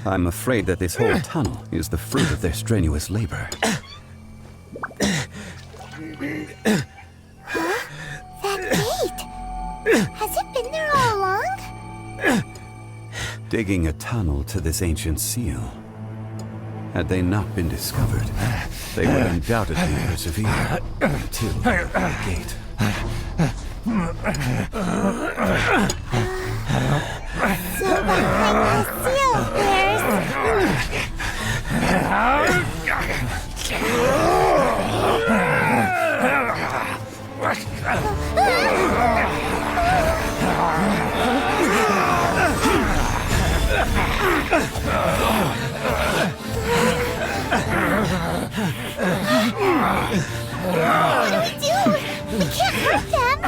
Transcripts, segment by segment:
I'm afraid that this whole tunnel is the fruit of their strenuous labor. That gate! Has it been there all along? Digging a tunnel to this ancient seal. Had they not been discovered, they would undoubtedly persevere until the gate. So behind the seal, what do we do? We can't hurt them!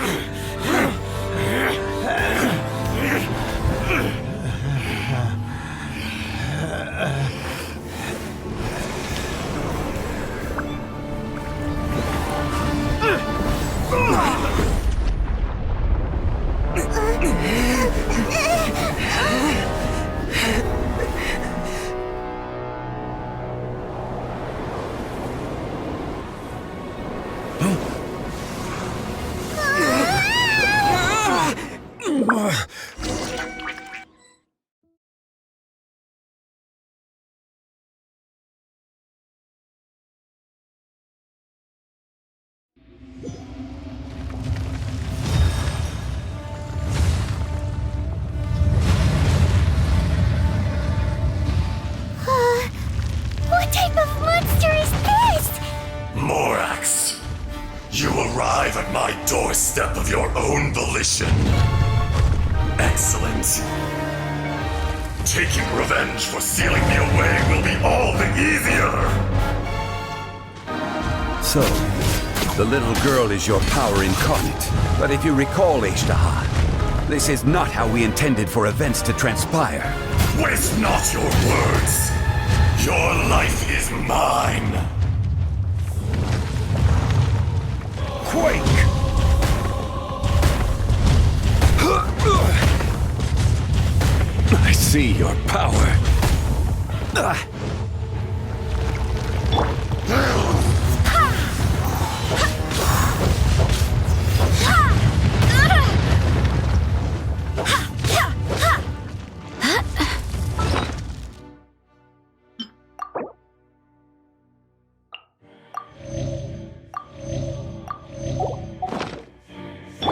What type of monster is this? Morax, you arrive at my doorstep of your own volition. Excellent. Taking revenge for sealing me away will be all the easier. So, the little girl is your power incarnate. But if you recall, Ishtaha, this is not how we intended for events to transpire. Waste not your words. Your life is mine. Quake! I see your power.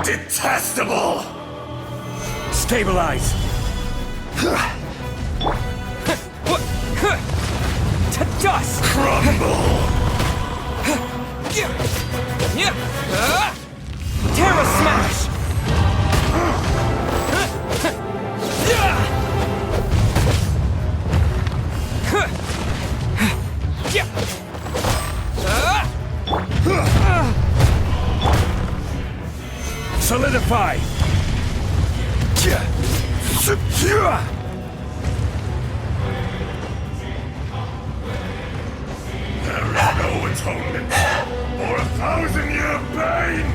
Detestable! Stabilize! To dust! Crumble! Terra Smash! Solidify! There is no atonement for 1,000-year pain!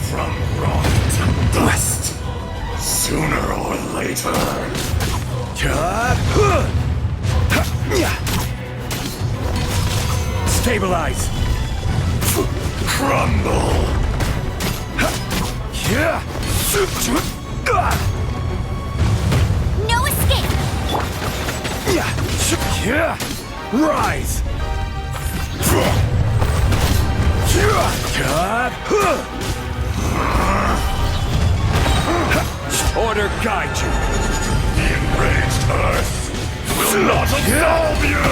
From rock to dust, sooner or later. Stabilize! Crumble! No escape! Rise! Order guide you! The enraged earth will not absolve you!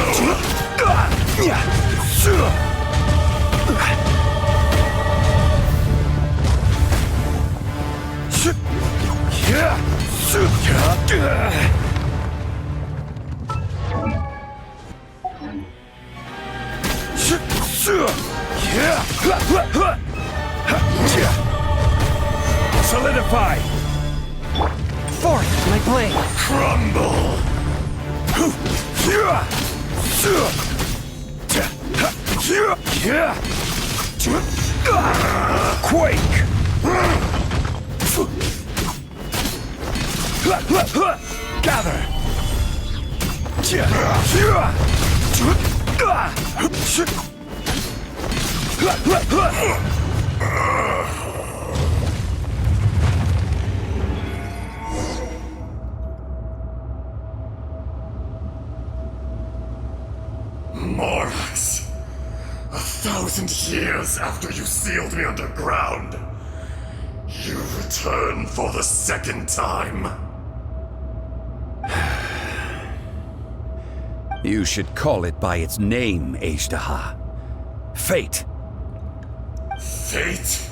Solidify! Forth my blade! Crumble! Quake! Gather! Morax, 1,000 years after you sealed me underground, you return for the second time. You should call it by its name, Ajdaha. Fate. Fate?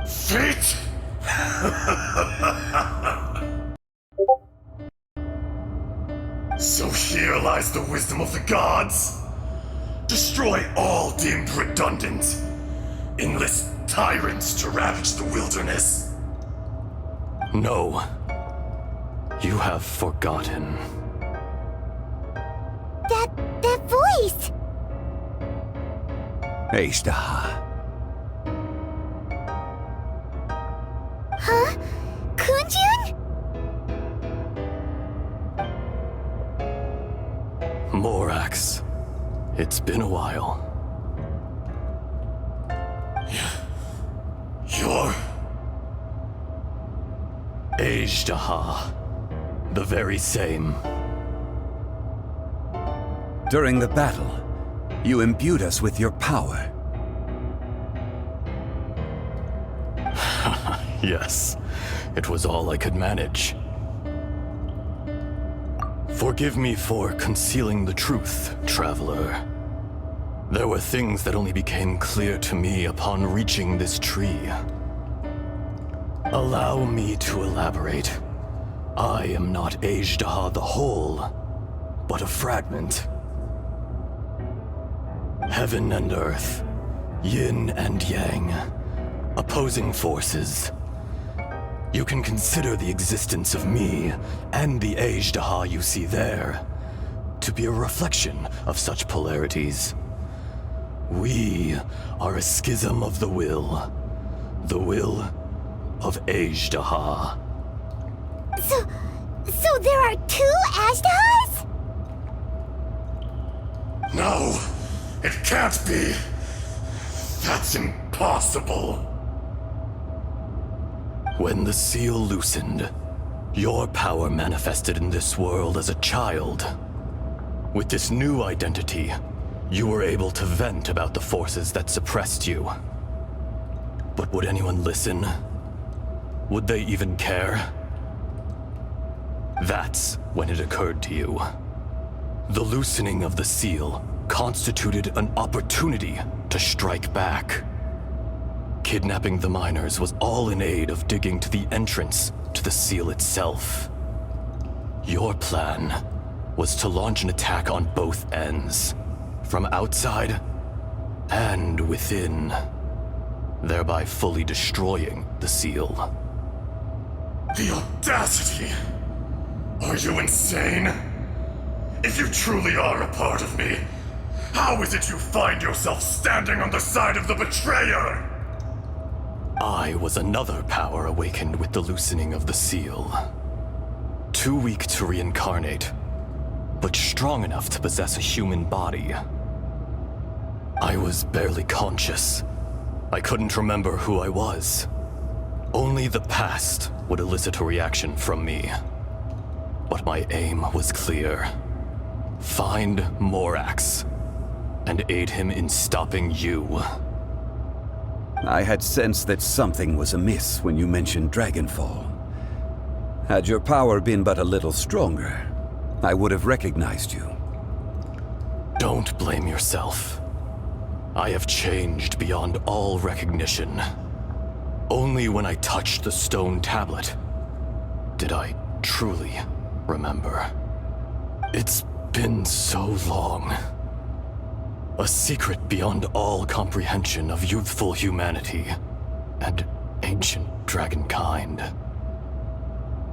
Fate? So here lies the wisdom of the gods. Destroy all deemed redundant. Enlist tyrants to ravage the wilderness. No. You have forgotten. That voice! Ajdaha. Huh? Kunjun? Morax. It's been a while. You're... Ajdaha. The very same. During the battle, you imbued us with your power. Yes, it was all I could manage. Forgive me for concealing the truth, traveler. There were things that only became clear to me upon reaching this tree. Allow me to elaborate. I am not Ajdaha the whole, but a fragment. Heaven and earth, yin and yang, opposing forces. You can consider the existence of me and the Ajdaha you see there to be a reflection of such polarities. We are a schism of the will of Ajdaha. So there are two Ajdahas? No, it can't be. That's impossible. When the seal loosened, your power manifested in this world as a child. With this new identity, you were able to vent about the forces that suppressed you. But would anyone listen? Would they even care? That's when it occurred to you. The loosening of the seal constituted an opportunity to strike back. Kidnapping the miners was all in aid of digging to the entrance to the seal itself. Your plan was to launch an attack on both ends, from outside and within, thereby fully destroying the seal. The audacity! Are you insane? If you truly are a part of me, how is it you find yourself standing on the side of the betrayer? I was another power awakened with the loosening of the seal. Too weak to reincarnate, but strong enough to possess a human body. I was barely conscious. I couldn't remember who I was. Only the past would elicit a reaction from me. But my aim was clear. Find Morax and aid him in stopping you. I had sensed that something was amiss when you mentioned Dragonfall. Had your power been but a little stronger, I would have recognized you. Don't blame yourself. I have changed beyond all recognition. Only when I touched the stone tablet did I truly remember. It's been so long. A secret beyond all comprehension of youthful humanity and ancient dragonkind.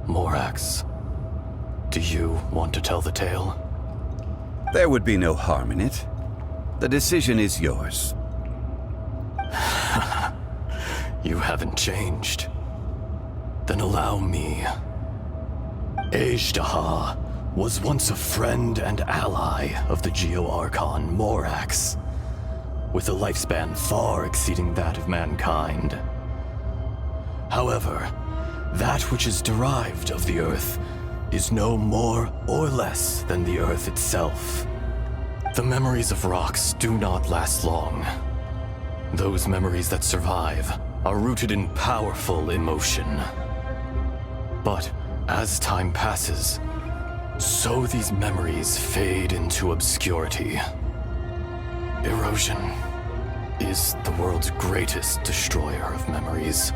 Morax, do you want to tell the tale? There would be no harm in it. The decision is yours. You haven't changed. Then allow me. Azhdaha was once a friend and ally of the Geo-Archon Morax, with a lifespan far exceeding that of mankind. However, that which is derived of the Earth is no more or less than the Earth itself. The memories of rocks do not last long. Those memories that survive are rooted in powerful emotion. But as time passes, so these memories fade into obscurity. Erosion is the world's greatest destroyer of memories.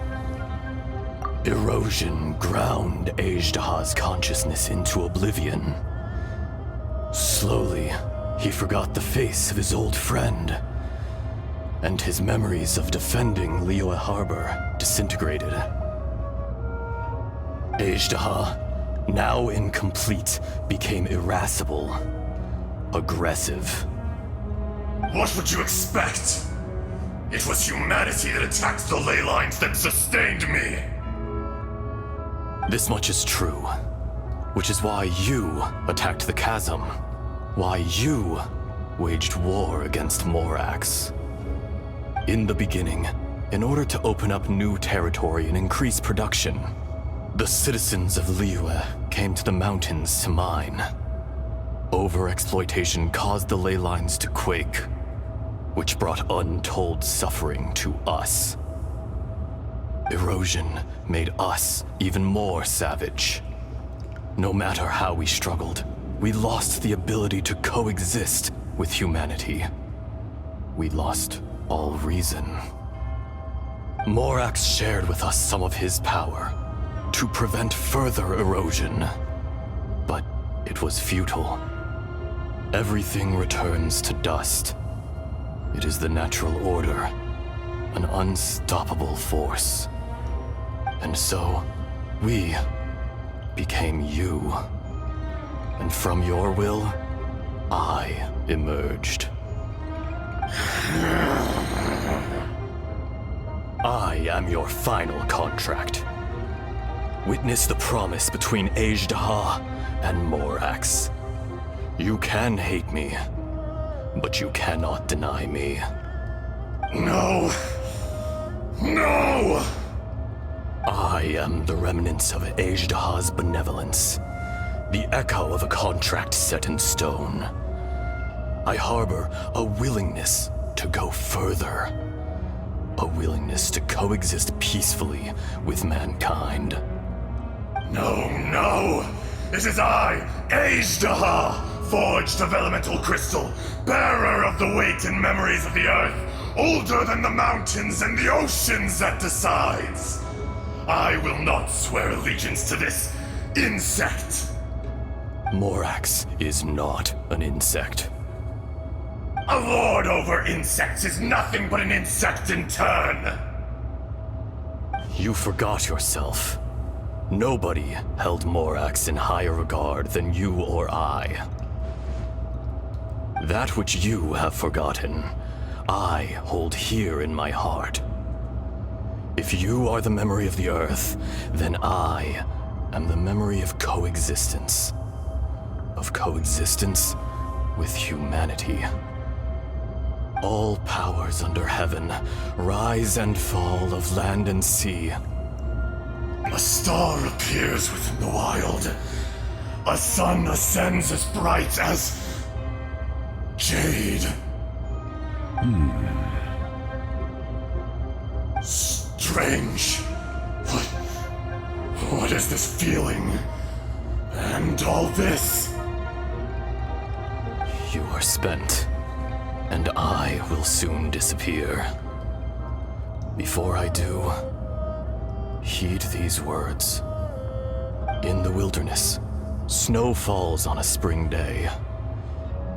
Erosion ground Azhdaha's consciousness into oblivion. Slowly, he forgot the face of his old friend, and his memories of defending Liyue Harbor disintegrated. Azhdaha, now incomplete, became irascible, aggressive. What would you expect? It was humanity that attacked the ley lines that sustained me. This much is true, which is why you attacked the chasm, why you waged war against Morax. In the beginning, in order to open up new territory and increase production, the citizens of Liyue came to the mountains to mine. Overexploitation caused the ley lines to quake, which brought untold suffering to us. Erosion made us even more savage. No matter how we struggled, we lost the ability to coexist with humanity. We lost all reason. Morax shared with us some of his power to prevent further erosion, but it was futile. Everything returns to dust. It is the natural order, an unstoppable force. And so, we became you. And from your will, I emerged. I am your final contract. Witness the promise between Azhdaha and Morax. You can hate me, but you cannot deny me. No! No! I am the remnants of Azhdaha's benevolence, the echo of a contract set in stone. I harbor a willingness to go further, a willingness to coexist peacefully with mankind. No, no! It is I, Azhdaha, forged of elemental crystal, bearer of the weight and memories of the earth, older than the mountains and the oceans that decides. I will not swear allegiance to this insect. Morax is not an insect. A lord over insects is nothing but an insect in turn. You forgot yourself. Nobody held Morax in higher regard than you or I. That which you have forgotten, I hold here in my heart. If you are the memory of the Earth, then I am the memory of coexistence. Of coexistence with humanity. All powers under heaven, rise and fall of land and sea. A star appears within the wild. A sun ascends as bright as jade. Strange. What is this feeling? And all this? You are spent, and I will soon disappear. Before I do, heed these words. In the wilderness, snow falls on a spring day.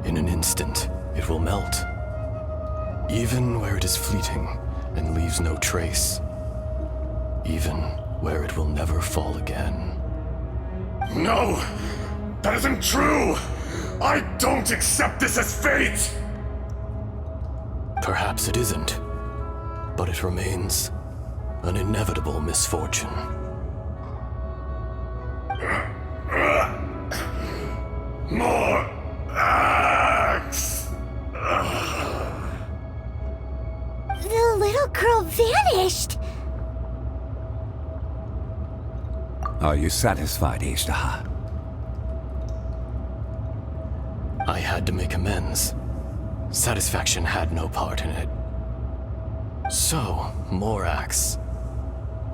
In an instant, it will melt. Even where it is fleeting and leaves no trace. Even where it will never fall again. No! That isn't true! I don't accept this as fate! Perhaps it isn't, but it remains an inevitable misfortune. More axe! The little girl vanished. Are you satisfied, Ishtaha? I had to make amends. Satisfaction had no part in it. So, Morax,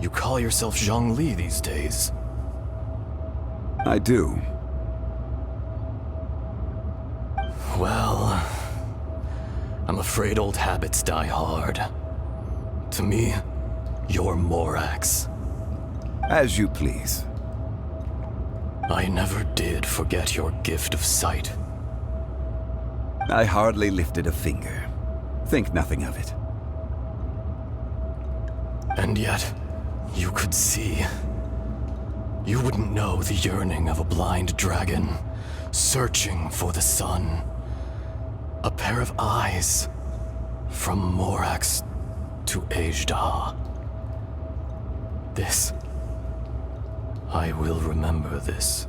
you call yourself Zhongli these days? I do. Well, I'm afraid old habits die hard. To me, you're Morax. As you please. I never did forget your gift of sight. I hardly lifted a finger. Think nothing of it. And yet, you could see. You wouldn't know the yearning of a blind dragon, searching for the sun. A pair of eyes, from Morax to Ejdah. This. I will remember this.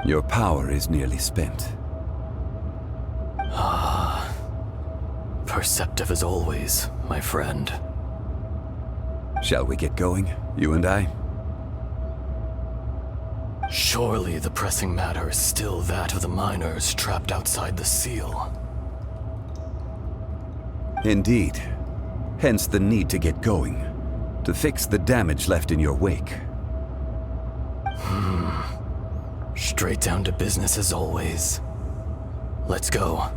Your power is nearly spent. Perceptive as always, my friend. Shall we get going, you and I? Surely the pressing matter is still that of the miners trapped outside the seal. Indeed. Hence the need to get going. To fix the damage left in your wake. Straight down to business as always. Let's go.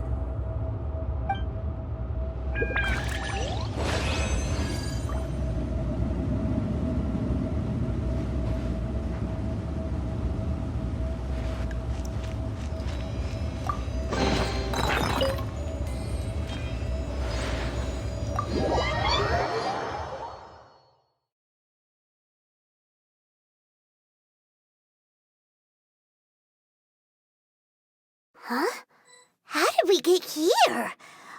Huh? How did we get here?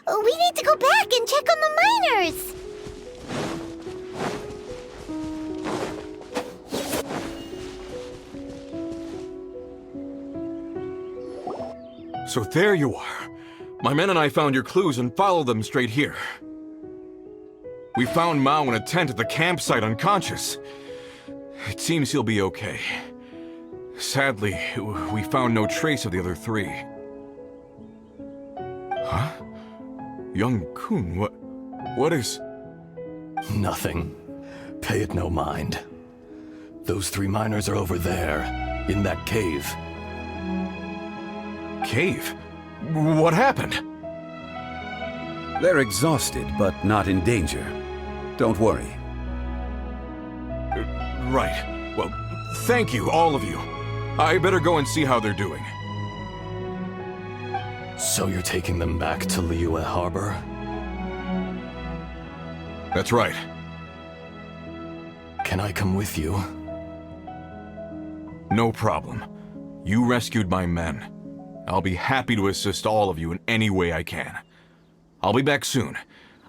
We need to go back and check on the miners. So there you are. My men and I found your clues and followed them straight here. We found Mao in a tent at the campsite unconscious. It seems he'll be okay. Sadly, we found no trace of the other three. Huh? Young Kun, what is... Nothing. Pay it no mind. Those three miners are over there, in that cave. Cave? What happened? They're exhausted, but not in danger. Don't worry. Right. Well, thank you, all of you. I better go and see how they're doing. So you're taking them back to Liyue Harbor? That's right. Can I come with you? No problem. You rescued my men. I'll be happy to assist all of you in any way I can. I'll be back soon.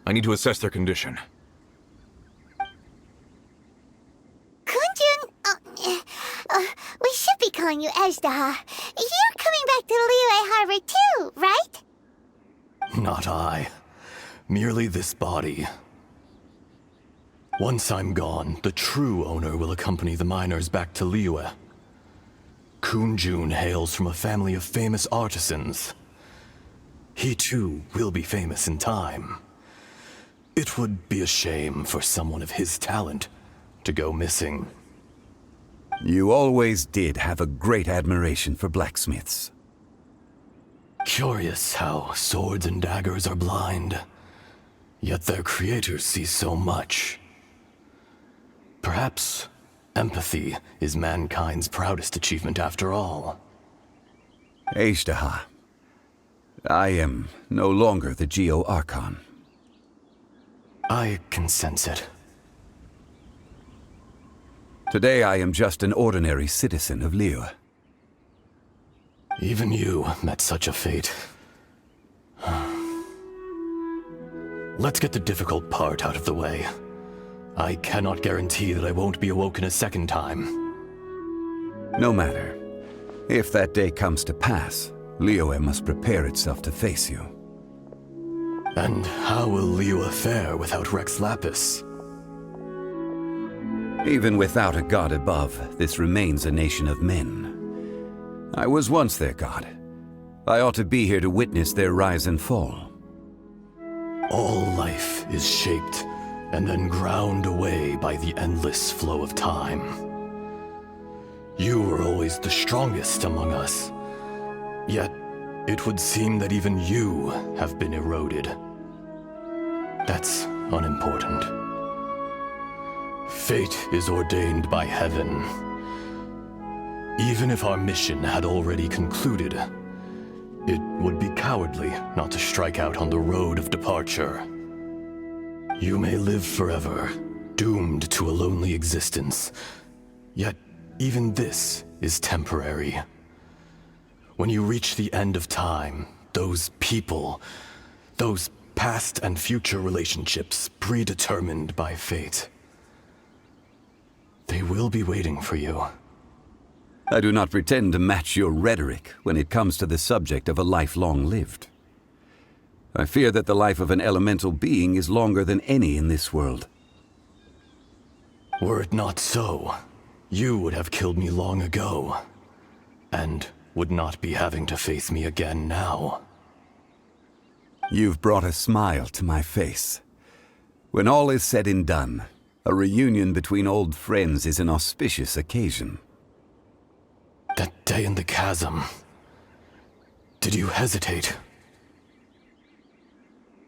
I need to assess their condition. Kunjun, we should be calling you Ejdah. You're coming back to Liyue Harbor too, right? Not I. Merely this body. Once I'm gone, the true owner will accompany the miners back to Liyue. Kunjun hails from a family of famous artisans. He too will be famous in time. It would be a shame for someone of his talent to go missing. You always did have a great admiration for blacksmiths. Curious how swords and daggers are blind, yet their creators see so much. Perhaps empathy is mankind's proudest achievement after all. Ejdah, I am no longer the Geo-Archon. I can sense it. Today I am just an ordinary citizen of Liyue. Even you met such a fate. Let's get the difficult part out of the way. I cannot guarantee that I won't be awoken a second time. No matter. If that day comes to pass, Liyue must prepare itself to face you. And how will Liyue fare without Rex Lapis? Even without a god above, this remains a nation of men. I was once their god. I ought to be here to witness their rise and fall. All life is shaped and then ground away by the endless flow of time. You were always the strongest among us. Yet, it would seem that even you have been eroded. That's unimportant. Fate is ordained by heaven. Even if our mission had already concluded, it would be cowardly not to strike out on the road of departure. You may live forever, doomed to a lonely existence. Yet, even this is temporary. When you reach the end of time, those people, those past and future relationships predetermined by fate, they will be waiting for you. I do not pretend to match your rhetoric when it comes to the subject of a life long lived. I fear that the life of an elemental being is longer than any in this world. Were it not so, you would have killed me long ago, and would not be having to face me again now. You've brought a smile to my face. When all is said and done, a reunion between old friends is an auspicious occasion. That day in the chasm, did you hesitate?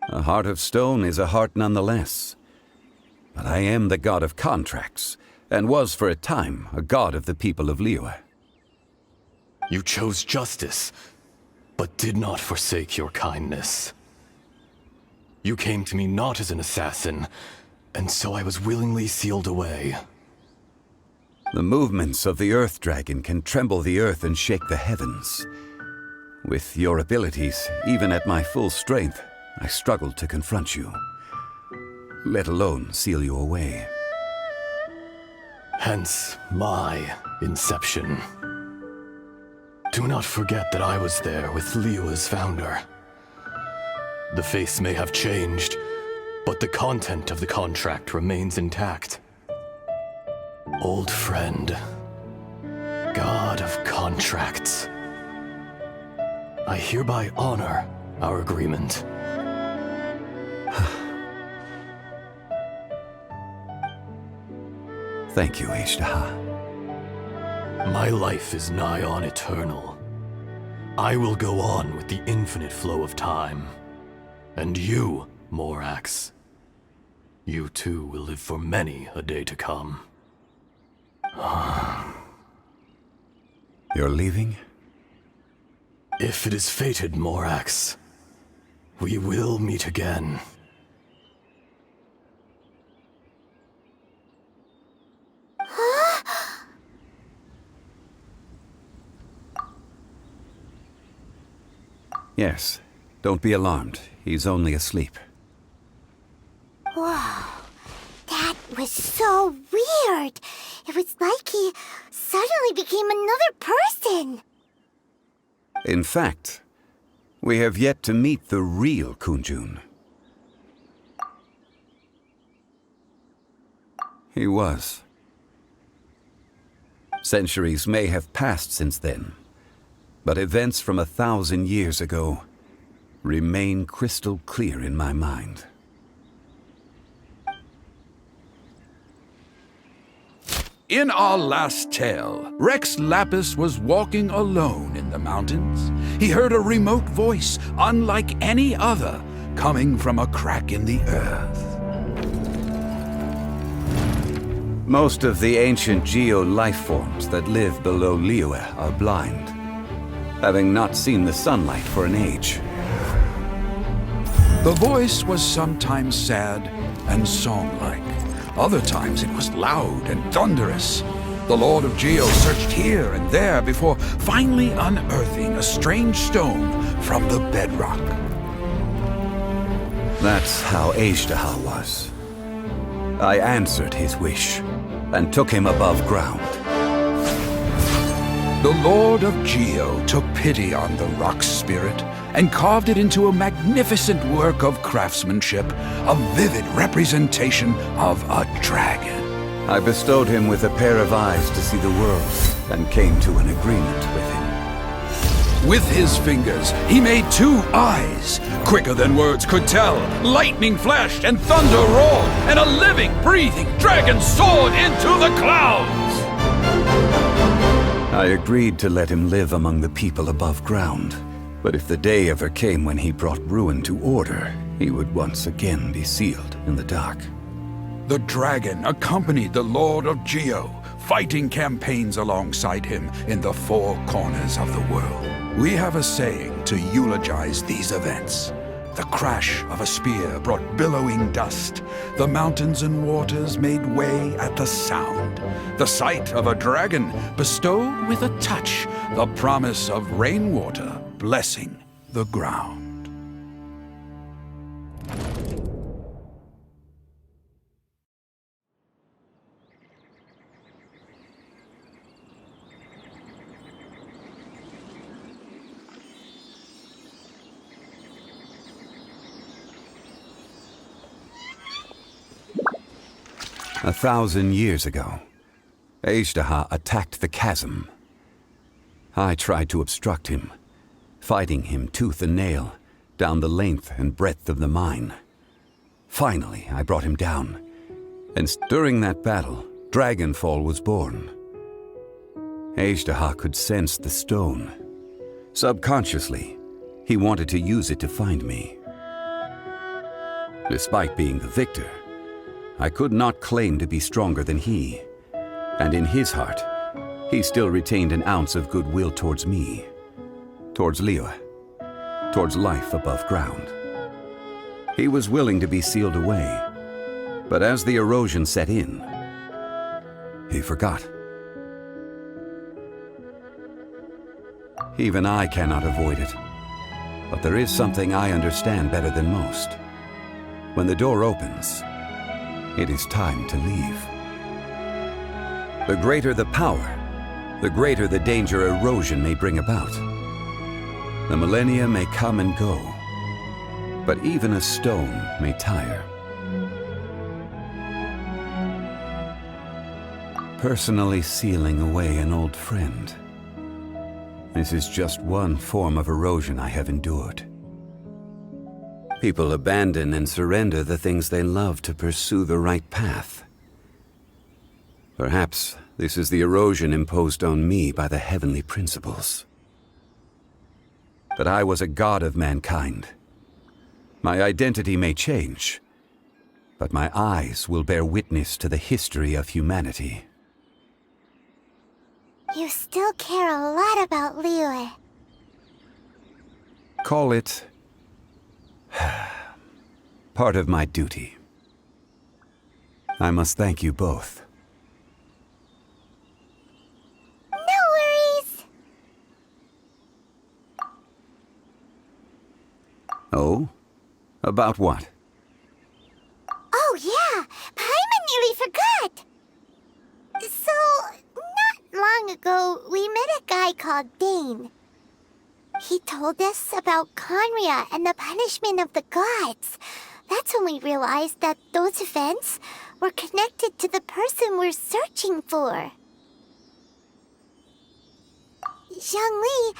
A heart of stone is a heart nonetheless. But I am the god of contracts, and was for a time a god of the people of Liyue. You chose justice, but did not forsake your kindness. You came to me not as an assassin, and so I was willingly sealed away. The movements of the Earth Dragon can tremble the earth and shake the heavens. With your abilities, even at my full strength, I struggled to confront you, let alone seal you away. Hence my inception. Do not forget that I was there with Liyue's founder. The face may have changed, but the content of the contract remains intact. Old friend, god of contracts, I hereby honor our agreement. Thank you, Ishtaha. My life is nigh on eternal. I will go on with the infinite flow of time. And you, Morax, you too will live for many a day to come. You're leaving? If it is fated, Morax, we will meet again. Yes. Don't be alarmed. He's only asleep. Whoa. That was so weird. It was like he suddenly became another person. In fact, we have yet to meet the real Kunjun. He was. Centuries may have passed since then, but events from 1,000 years ago remain crystal clear in my mind. In our last tale, Rex Lapis was walking alone in the mountains. He heard a remote voice, unlike any other, coming from a crack in the earth. Most of the ancient geo-life forms that live below Liyue are blind, having not seen the sunlight for an age. The voice was sometimes sad and song-like. Other times it was loud and thunderous. The Lord of Geo searched here and there before finally unearthing a strange stone from the bedrock. That's how Azhdaha was. I answered his wish and took him above ground. The Lord of Geo took pity on the rock spirit and carved it into a magnificent work of craftsmanship, a vivid representation of a dragon. I bestowed him with a pair of eyes to see the world and came to an agreement with him. With his fingers, he made 2 eyes. Quicker than words could tell, lightning flashed and thunder roared, and a living, breathing dragon soared into the clouds! I agreed to let him live among the people above ground, but if the day ever came when he brought ruin to order, he would once again be sealed in the dark. The dragon accompanied the Lord of Geo, fighting campaigns alongside him in the 4 corners of the world. We have a saying to eulogize these events. The crash of a spear brought billowing dust. The mountains and waters made way at the sound. The sight of a dragon bestowed with a touch the promise of rainwater blessing the ground. A 1,000 years ago, Azhdaha attacked the chasm. I tried to obstruct him, fighting him tooth and nail down the length and breadth of the mine. Finally, I brought him down, and during that battle, Dragonfall was born. Azhdaha could sense the stone. Subconsciously, he wanted to use it to find me. Despite being the victor, I could not claim to be stronger than he, and in his heart, he still retained an ounce of goodwill towards me, towards Liyue, towards life above ground. He was willing to be sealed away, but as the erosion set in, he forgot. Even I cannot avoid it, but there is something I understand better than most. When the door opens, it is time to leave. The greater the power, the greater the danger erosion may bring about. The millennia may come and go, but even a stone may tire. Personally sealing away an old friend. This is just one form of erosion I have endured. People abandon and surrender the things they love to pursue the right path. Perhaps this is the erosion imposed on me by the heavenly principles. But I was a god of mankind. My identity may change, but my eyes will bear witness to the history of humanity. You still care a lot about Liyue. Call it part of my duty. I must thank you both. No worries. Oh? About what? Oh yeah, Paimon nearly forgot. So, not long ago, we met a guy called Dane. He told us about Conria and the punishment of the gods. That's when we realized that those events were connected to the person we're searching for. Zhongli,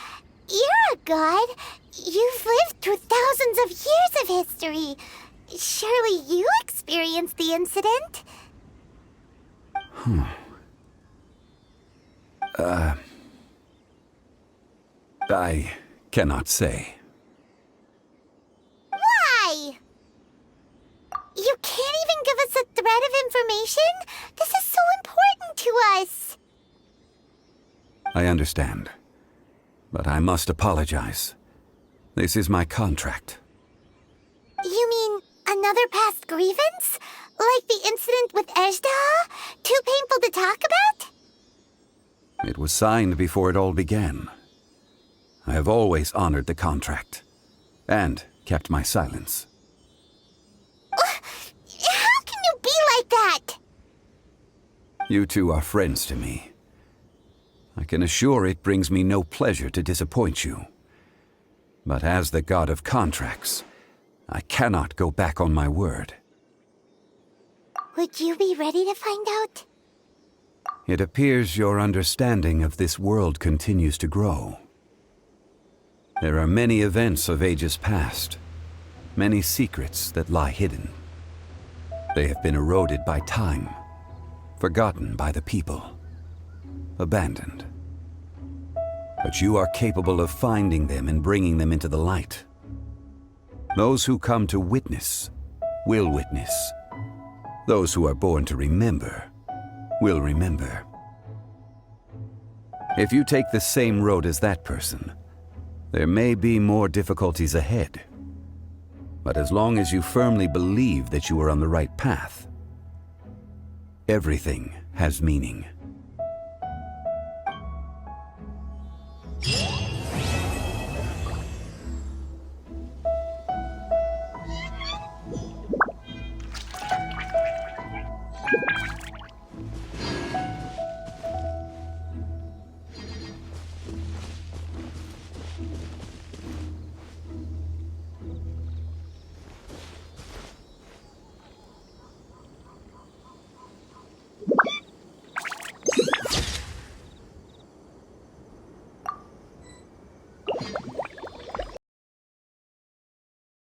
you're a god. You've lived through thousands of years of history. Surely you experienced the incident? I cannot say. Why? You can't even give us a thread of information? This is so important to us. I understand. But I must apologize. This is my contract. You mean another past grievance? Like the incident with Azhdaha? Too painful to talk about? It was signed before it all began. I have always honored the contract, and kept my silence. How can you be like that? You two are friends to me. I can assure it brings me no pleasure to disappoint you. But as the god of contracts, I cannot go back on my word. Would you be ready to find out? It appears your understanding of this world continues to grow. There are many events of ages past, many secrets that lie hidden. They have been eroded by time, forgotten by the people, abandoned. But you are capable of finding them and bringing them into the light. Those who come to witness will witness. Those who are born to remember will remember. If you take the same road as that person, there may be more difficulties ahead. But as long as you firmly believe that you are on the right path, everything has meaning.